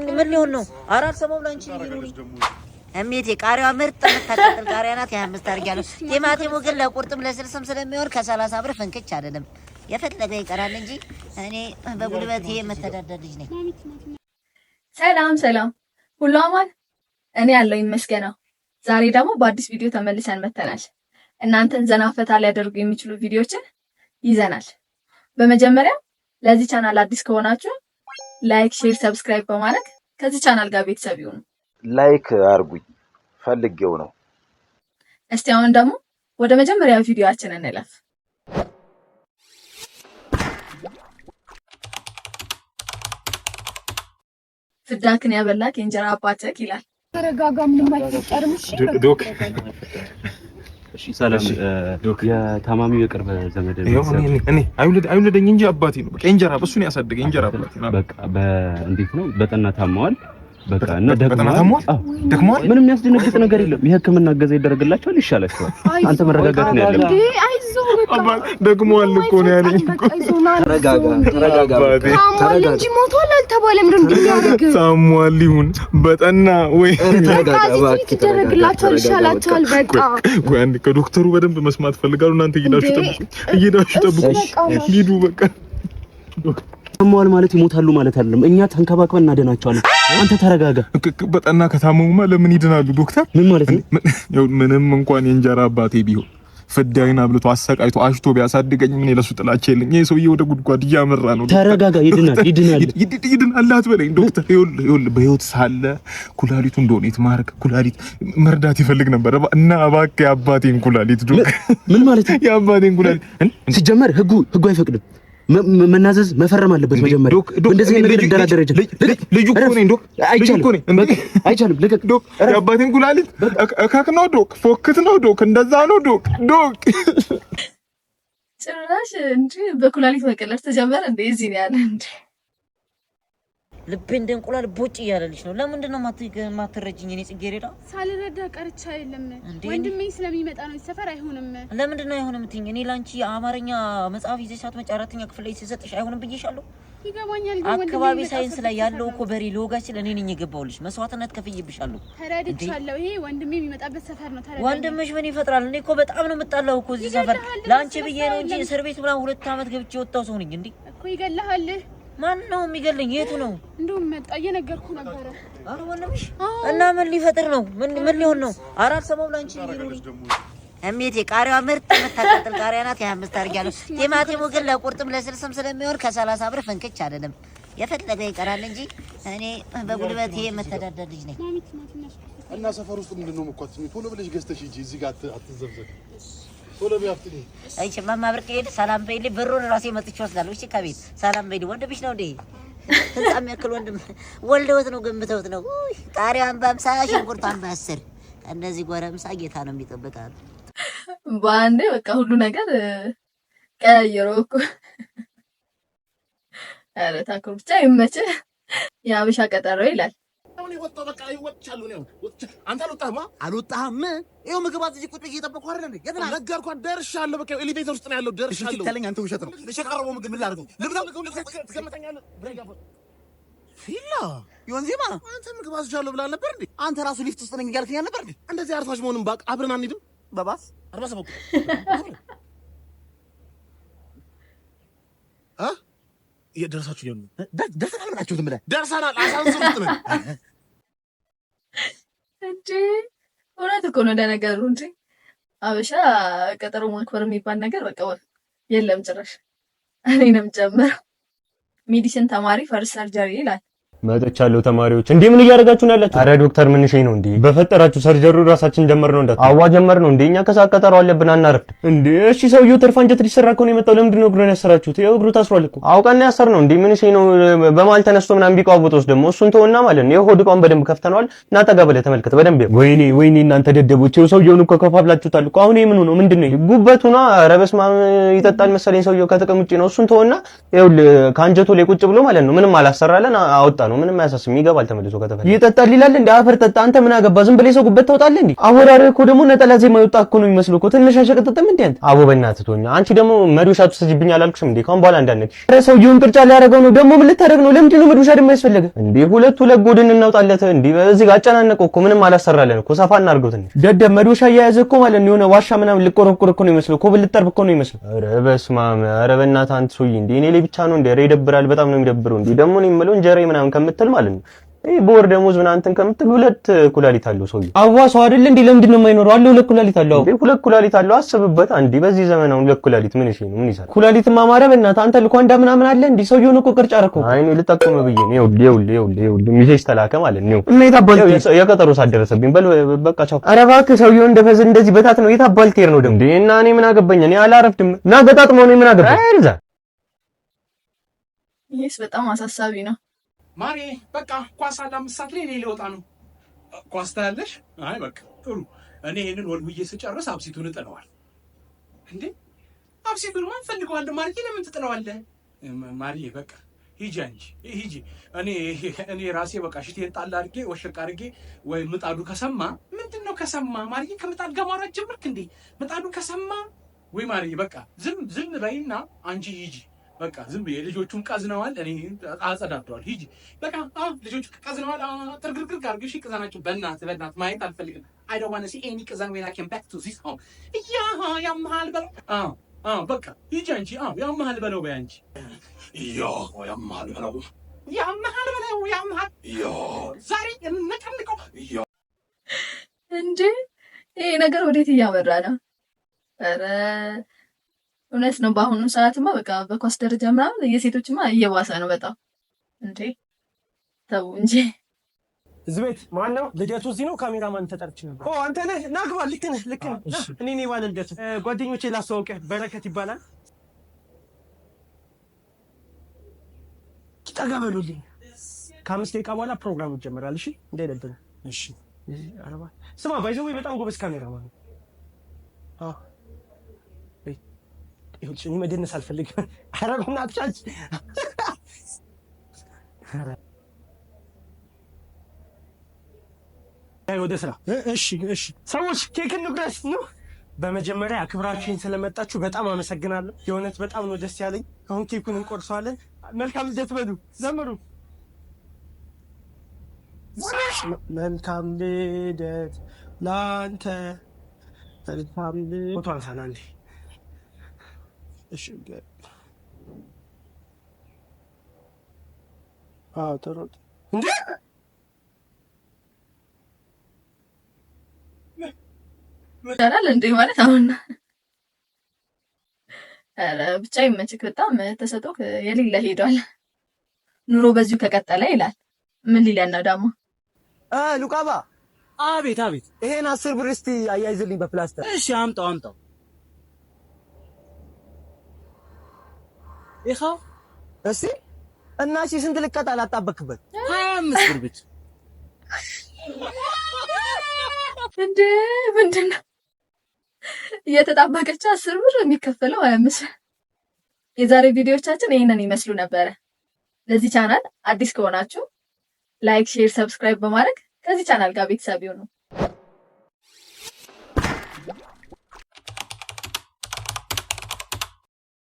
ምን ሊሆን ነው? አራት ሰሞን ላንቺ ይሉኝ እሜቴ ቃሪያዋ ምርጥ የምታቀጥል ቃሪያ ናት። 25 አድርጊያለሁ። ቲማቲሙ ግን ለቁርጥም ለስልስም ስለሚሆን ከ30 ብር ፍንክች አይደለም። የፈለገ ይቀራል እንጂ እኔ በጉልበቴ የምተዳደር ልጅ ነኝ። ሰላም ሰላም፣ ሁሉ አማን? እኔ ያለው ይመስገነው። ዛሬ ደግሞ በአዲስ ቪዲዮ ተመልሰን መተናል። እናንተን ዘና ፈታ ሊያደርጉ የሚችሉ ቪዲዮችን ይዘናል። በመጀመሪያ ለዚህ ቻናል አዲስ ከሆናችሁ ላይክ፣ ሼር፣ ሰብስክራይብ በማድረግ ከዚህ ቻናል ጋር ቤተሰብ ይሁኑ። ላይክ አርጉኝ ፈልጌው ነው። እስቲ አሁን ደግሞ ወደ መጀመሪያው ቪዲዮአችን እንለፍ። ፍዳክን ያበላክ የእንጀራ አባትህ ይላል። ተረጋጋ፣ ምንም አይፈጠርም። ዶክ እሺ፣ ሰላም ዶክ። የታማሚው የቅርብ ዘመድ ነው። እኔ አይውለደኝ እንጂ አባቴ ነው። በቃ እንጀራ በሱን ያሳደገ እንጀራ አባቴ ነው። በቃ እንዴት ነው? በጠና ታማዋል። በቃ እና ደክሟል። ምንም የሚያስደነግጥ ነገር የለም። የሕክምና እገዛ ይደረግላቸዋል፣ ይሻላቸዋል። አንተ መረጋጋት ነው ያለብህ። አይዞህ በቃ ደክሟል እኮ ነው ያለኝ እኮ። ተረጋጋ ታሟል እንጂ ሞቷል አልተባለም። ምንድን ነው ያደረገው? ታሟል ይሁን በጠና ወይ ተረጋጋ፣ ይደረግላቸዋል፣ ይሻላቸዋል። በቃ ቆይ አንዴ ከዶክተሩ በደንብ መስማት ፈልጋለሁ። እናንተ እየሄዳችሁ ጠብቁ። ሂዱ በቃ። ታሟል ማለት ይሞታሉ ማለት አይደለም። እኛ ተንከባክበን እናደናቸዋለን። አንተ ተረጋጋ። በጠና ከታመሙማ ለምን ይድናሉ ዶክተር? ምን ማለት ነው? ምንም እንኳን የእንጀራ አባቴ ቢሆን ፍዳይን አብልቶ አሰቃይቶ አሽቶ ቢያሳድገኝ ምን ለሱ ጥላቻ የለኝ። ይሄ ሰውዬ ወደ ጉድጓድ እያመራ ነው። ተረጋጋ። ይድናል አትበለኝ ዶክተር። ይኸውልህ በህይወት ሳለ ኩላሊቱ እንደሆነ ማርክ ኩላሊት መርዳት ይፈልግ ነበር እና እባክህ የአባቴን ኩላሊት ዶክተር። ምን ማለት ነው? የአባቴን ኩላሊት ሲጀመር ህጉ አይፈቅድም። መናዘዝ መፈረም አለበት መጀመሪያ። እንደዚህ ነገር እንደራደረጀ ልጁ እኮ ነኝ ዶክ። አይቻልም። ልቀቅ ዶክ። የአባቴን ኩላሊት እካክ ነው ዶክ። ፎክት ነው ዶክ። እንደዛ ነው ዶክ። ጭራሽ እንጂ በኩላሊት መቀለድ ተጀመረ እንዴ? እዚህ ነው ያለ እንዴ? ልቤ እንደ እንቁላል ቦጭ እያለልሽ ነው። ለምንድን ነው ማትረጂኝ? እኔ ጽጌረዳ ሳልረዳ ቀርቻ አይደለም። ወንድሜ ስለሚመጣ ነው። ሰፈር አይሆንም። ለምንድን ነው አይሆንም ትይኝ? እኔ ላንቺ የአማርኛ መጽሐፍ ይዘሽ ሳትመጪ አራተኛ ክፍል ላይ ሲሰጥሽ አይሆንም ብዬሻለሁ። ይገባኛል። አካባቢ ሳይንስ ላይ ያለው እኮ በሬ ለወጋችን እኔ ነኝ የገባውልሽ። መስዋዕትነት ከፍዬብሻለሁ። ተረድቻለሁ። ይሄ ወንድሜ የሚመጣበት ሰፈር ነው። ተረድቻለሁ። ወንድምሽ ምን ይፈጥራል? እኔ እኮ በጣም ነው የምጣላው እኮ እዚህ ሰፈር። ላንቺ ብዬ ነው እንጂ እስር ቤት ምናምን 2 አመት ገብቼ ወጣው ሰው ነኝ እንዴ እኮ። ይገለሃል። ማን ነው የሚገለኝ? የቱ ነው? እንደውም መጣ እየነገርኩ ነበር። አረ ወንድምሽ እና ምን ሊፈጥር ነው? ምን ሊሆን ነው? አራት ሰሞን ላንቺ ይሉኝ እሜቴ ቃሪያዋ ምርጥ የምታቀጥል ቃሪያ ናት። 25 አድርጊያለሁ። ቲማቲሙ ግን ለቁርጥም ለስልስም ስለሚሆን ከ30 ብር ፍንክች አይደለም። የፈለገ ይቀራል እንጂ እኔ በጉልበቴ የምተዳደር ልጅ ነኝ። እና ሰፈር ውስጥ ምንድነው መኳት? ቶሎ ብለሽ ገዝተሽ ሂጂ። እዚህ ጋር አትዘብዘብ። ቶሎ ቢያፍጥኝ። እሺ ማማ ብርቅ ሄድ ሰላም በይልኝ። ብሩን ራሴ መጥቼ ወስዳለሁ። እሺ ከቤት ሰላም በይልኝ። ወንድምሽ ነው እንዴ? ህንጻ የሚያክል ወንድም ወልደውት ነው ገንብተውት ነው። ቃሪያውን በ50 ሽንኩርቷን በ10 እነዚህ ጎረምሳ ጌታ ነው የሚጠብቃት። በአንዴ በቃ ሁሉ ነገር ቀያየሮ እኮ። አረ ታኩር ብቻ ይመችህ። የአበሻ ቀጠሮ ይላል። አሁን ይወጣው በቃ ይወጣሉ ነው። አንተ አልወጣህም? ይኸው ምግብ አጥጂ ቁጭ እየጠበቅኩ አይደል እንዴ? የት ነህ? ነገርኩህ። ደርሻለሁ። በቃ ኤሌቬተር ውስጥ ነው ያለው። ደርሻለሁ። እሺ አንተ ውሸት ነው። እሺ ቀረበው ምግብ ምን ላድርገው? ልብላው ትገመተኛለህ። ፊላ ዮንዚማ አንተ ምግብ አዝዣለሁ ብላ ነበር እንዴ? አንተ ራሱ ሊፍት ውስጥ ነኝ እያልከኝ ነበር እንዴ? እንደዚህ አርፋሽ መሆኑን ባቅ አብረን አንሄድም? በባስ 47 የደረሳችሁ ይሁን ደርሰናል። ምናችሁ ዝም ብለህ ደርሰናል። አሳንሰው ውስጥ ነን እንጂ እውነት እኮ ነው እንደነገሩ እንጂ አበሻ ቀጠሮ ማክበር የሚባል ነገር በቃ የለም ጭራሽ። እኔንም ጨምረው ሜዲሲን ተማሪ ፈርስት ሰርጀሪ ይላል። መጥቻለሁ ተማሪዎች። እንዴ ምን እያደረጋችሁ ነው ያላችሁ? አረ ዶክተር ምን ሸይ ነው እንዴ? በፈጠራችሁ ሰርጀሪው ራሳችን ጀመር ነው እንዳት አዋ ጀመር ነው እንዴ? እኛ ከሰዓት ቀጠሮ አለብን አናረፍድ እንዴ? እሺ ሰውዬው ተርፋ እንጀት ሊሰራ እኮ ነው የመጣው። ለምንድን ነው እግሩን ያሰራችሁት? ይኸው እግሩ ታስሯል እኮ አውቀን ያሰር ነው እንዴ? ምን ሸይ ነው? በመሀል ተነስቶ ምናምን ቢቋውጡስ ደግሞ እሱን ተውና ማለት ነው። ይኸው ሆድ እቃውን በደንብ ከፍተነዋል። እና ጠጋ ብለህ ተመልከት በደንብ። ወይኔ እናንተ ደደቦች፣ ይኸው ሰውዬውን እኮ ከፋፍላችሁታል እኮ። አሁን ምን ነው ምንድን ነው ጉበቱ ነው? ኧረ በስመ አብ ይጠጣል መሰለኝ ሰውዬው ከጥቅም ውጪ ነው። እሱን ተውና ይኸው ከአንጀቱ ላይ ቁጭ ብሎ ማለት ነው ምንም አላሰራለን አወጣ ነው ምንም አያሳስብም። ይገባል ተመልሶ ከተፈለገ ይጠጣል ይላል እንዴ? አፈር ጠጣ አንተ ምን አገባ? ዝም ብለህ ሰው ጉበት ታውጣለህ እንዴ? አወራርህ እኮ ደግሞ ነጠላ ዜማ ይወጣ እኮ ነው የሚመስለው እኮ ትንሽ አሸቀጥጥም እንዴ አንተ? አቦ በእናትህ ተወኝ። አንቺ ደግሞ መዶሻ ትሰጂብኝ አላልኩሽም እንዴ? ካሁን በኋላ እንዳነክሽ። ኧረ ሰውዬውን ቅርጫ ሊያደርገው ነው ደግሞ ምን ልታደርግ ነው? ለምንድን ነው መዶሻ ደግሞ ያስፈልገ እንዴ? ሁለት ጎድን እናውጣለት እንዴ? እዚህ ጋር አጨናነቀው እኮ ምንም አላሰራለን እኮ ሰፋ እናድርገው ትንሽ። ደደብ መዶሻ እየያዘ እኮ ማለት ነው የሆነ ዋሻ ምናምን ልቆረቆር እኮ ነው የሚመስለው እኮ ብልጠርብ እኮ ነው የሚመስለው። ኧረ በስመ አብ! ኧረ በእናትህ አንተ ሰውዬ እንዴ እኔ ላይ ብቻ ነው እንዴ? ኧረ ይደብራል። በጣም ነው የሚደብረው እንዴ ደግሞ ነው የምለው እንጀራ ምናምን ከምትል ማለት ነው በወር ደሞዝ ምናምን እንትን ከምትል ሁለት ኩላሊት አለው ሰውዬው። አዋሰው አይደል እንዴ? ለምንድን ነው የማይኖረው? አለው ሁለት ኩላሊት አለው እንዴ? ሁለት ኩላሊት አለው። አስብበት አንዴ። በዚህ ዘመን አሁን ሁለት ኩላሊት ምን እሺ ነው ምን ይሰራል? ኩላሊትማ ማረብ እናት አንተ ልኳንዳ ምናምን አለ እንዴ? ሰውዬውን እኮ ቅርጫ አደረከው። አይ ነው ልጠቀመው ብዬ ነው። ይኸውልህ ሚሴጅ ተላከ ማለት ነው። እና የታባል የቀጠሮ ሰዓት ደረሰብኝ። በቃ ቻው። ኧረ እባክህ ሰውዬው እንደዚህ በታት ነው የታባል ቴር ነው ደግሞ እና እኔ ምን አገባኝ? እኔ አላረፍድም እና ገጣጥመው ነው ምን አገባኝ? አይልዛ ይሄስ በጣም አሳሳቢ ነው። ማሪ በቃ ኳስ አለ 5 ሰዓት ላይ እኔ ልወጣ ነው። ኳስ ታያለሽ? አይ በቃ ጥሩ። እኔ ይሄንን ወልውዬ ስጨርስ አብሲቱን እጥለዋል። እንዴ አብሲቱን ማን ፈልገዋል? ማሪ ለምን ትጥለዋለህ? ማሪ በቃ ሂጂ አንቺ ሂጂ። እኔ ራሴ በቃ ሽቴን ጣል አድርጌ ወሽቅ አድርጌ ወይ ምጣዱ ከሰማ ምንድነው ከሰማ? ማሪ ከምጣድ ጋር ማውራት ጀመርክ እንዴ? ምጣዱ ከሰማ ወይ ማሪ በቃ ዝም በይና አንቺ ሂጂ። በቃ ዝም ብዬ ልጆቹን ቀዝነዋል፣ እኔ አጸዳድተዋል። ሂጂ በቃ ልጆቹ ቀዝነዋል። ጥርግርግር አድርገሽ ቅዘናቸው። በእናትህ ማየት አልፈልግም። I don't want to see any ቅዘን when I come back to this home። ያመሃል በለው። በቃ ሂጂ አንቺ። ያመሃል በለው በይ አንቺ። ያመሃል በለው ዛሬ እንቀልቀው እንዴ! ይሄ ነገር ወዴት እያመራ ነው? ኧረ እውነት ነው። በአሁኑ ሰዓትማ በቃ በኳስ ደረጃ ምናምን የሴቶችማ እየባሰ ነው በጣም እንዴ። ተው እንጂ። እዚህ ቤት ማን ነው? ልደቱ እዚህ ነው። ካሜራማን ተጠርቼ ነበር። አንተ ነህ? ና ግባ። ልክ ነህ። እኔ ነኝ ባለ ልደቱ። ጓደኞቼ ላስተዋውቅህ፣ በረከት ይባላል። ጠጋ በሉልኝ። ከ5 ደቂቃ በኋላ ፕሮግራሙ ይጀምራል። እሺ እንዳይደብር። እሺ አረባ ስማ፣ ባይዘው በጣም ጎበዝ ካሜራማን ነው። ይሁን እኔ መደነስ አልፈልግም። አረጋውና አጥቻች ወደ ስራ። እሺ ሰዎች ኬክ እንቁረስ ነው። በመጀመሪያ አክብራችሁኝ ስለመጣችሁ በጣም አመሰግናለሁ። የእውነት በጣም ነው ደስ ያለኝ። አሁን ኬኩን እንቆርሰዋለን። መልካም ልደት በሉ፣ ዘምሩ። መልካም ልደት ላንተ፣ መልካም ልደት። ፎቶ አንሳና እንዴ! እሺ ተሮጥ እንዴ! ይቻላል እንዴ ማለት አሁን። ኧረ ብቻ ይመችክ። በጣም ተሰጥቶ የሌለ ሄዷል። ኑሮ በዚሁ ከቀጠለ ይላል። ምን ሊለን ነው ደግሞ? ሉቃባ። አቤት። ይሄን 10 ብር እስቲ አያይዝልኝ በፕላስተር። እሺ አምጣው። ይኸው እስቲ። እና እሺ ስንት ልቀጣ ላጣበክበት? 25 ብር ብቻ። እንዴ ምንድነው እየተጣበቀች 10 ብር የሚከፈለው 25? የዛሬ ቪዲዮዎቻችን ይሄንን ይመስሉ ነበረ። ለዚህ ቻናል አዲስ ከሆናችሁ ላይክ፣ ሼር፣ ሰብስክራይብ በማድረግ ከዚህ ቻናል ጋር ቤተሰብ ይሁኑ።